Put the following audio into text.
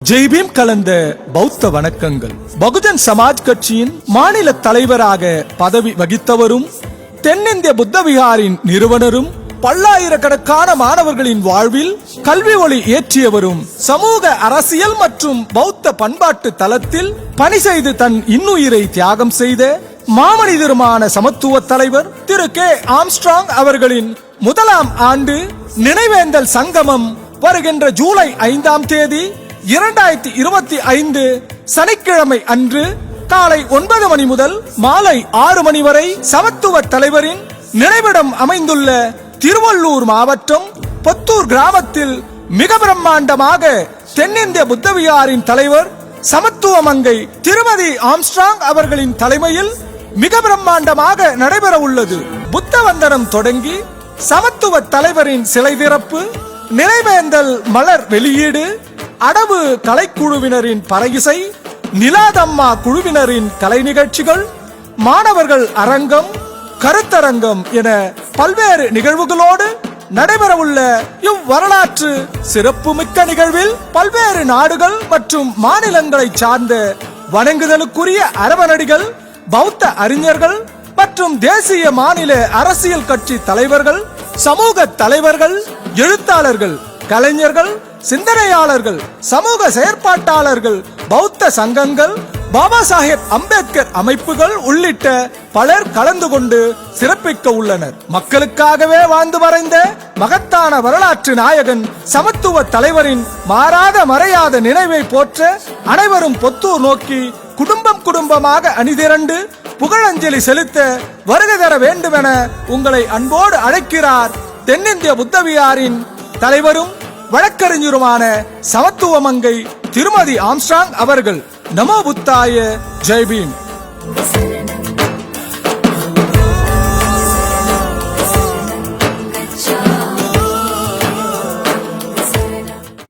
ஜெய்பீம் கலந்த பௌத்த வணக்கங்கள். பகுஜன் சமாஜ் கட்சியின் மாநில தலைவராக பதவி வகித்தவரும் தென்னிந்திய புத்த விகாரின் நிறுவனரும் பல்லாயிரக்கணக்கான மாணவர்களின் வாழ்வில் கல்வி ஒளி ஏற்றியவரும் சமூக அரசியல் மற்றும் பௌத்த பண்பாட்டு தளத்தில் பணி செய்து தன் இன்னுயிரை தியாகம் செய்த மாமனிதருமான சமத்துவ தலைவர் திரு கே ஆம்ஸ்ட்ராங் அவர்களின் முதலாம் ஆண்டு நினைவேந்தல் சங்கமம் வருகின்ற ஜூலை 5ஆம் தேதி 2025 சனிக்கிழமை அன்று காலை 9 மணி முதல் மாலை 6 மணி வரை சமத்துவ தலைவரின் நினைவிடம் அமைந்துள்ள திருவள்ளூர் மாவட்டம் பொத்தூர் கிராமத்தில் மிக பிரம்மாண்டமாக தென்னிந்திய புத்தவிகாரின் தலைவர் சமத்துவ மங்கை திருமதி ஆம்ஸ்ட்ராங் அவர்களின் தலைமையில் மிக பிரம்மாண்டமாக நடைபெற உள்ளது. புத்த வந்தனம் தொடங்கி சமத்துவ தலைவரின் சிலை திறப்பு, நினைவேந்தல் மலர் வெளியீடு, அடவு கலைக்குழுவினரின் பறையிசை, நிலாதம்மா குழுவினரின் கலை நிகழ்ச்சிகள், மாணவர்கள் அரங்கம், கருத்தரங்கம் என பல்வேறு நிகழ்வுகளோடு நடைபெறவுள்ள இவ்வரலாற்று சிறப்புமிக்க நிகழ்வில் பல்வேறு நாடுகள் மற்றும் மாநிலங்களை சார்ந்த வணங்குதலுக்குரிய அரவணடிகள், பௌத்த அறிஞர்கள் மற்றும் தேசிய மாநில அரசியல் கட்சி தலைவர்கள், சமூக தலைவர்கள், எழுத்தாளர்கள், கலைஞர்கள், சிந்தனையாளர்கள், சமூக செயற்பாட்டாளர்கள், பௌத்த சங்கங்கள், பாபா சாஹேப் அம்பேத்கர் அமைப்புகள் உள்ளிட்ட பலர் கலந்து கொண்டு சிறப்பிக்க உள்ளனர். மக்களுக்காகவே வாழ்ந்து மறைந்த மகத்தான வரலாற்று நாயகன் சமத்துவ தலைவரின் மாறாத மறையாத நினைவை போற்ற அனைவரும் பொத்தூர் நோக்கி குடும்பம் குடும்பமாக அணிதிரண்டு புகழஞ்சலி செலுத்த வருகை தர வேண்டும் என உங்களை அன்போடு அழைக்கிறார் தென்னிந்திய புத்தவிகாரின் தலைவரும் வழக்கறிஞருமான சமத்துவ மங்கை திருமதி ஆம்ஸ்ட்ராங் அவர்கள். நமோ புத்தாய. ஜெய்பீம்.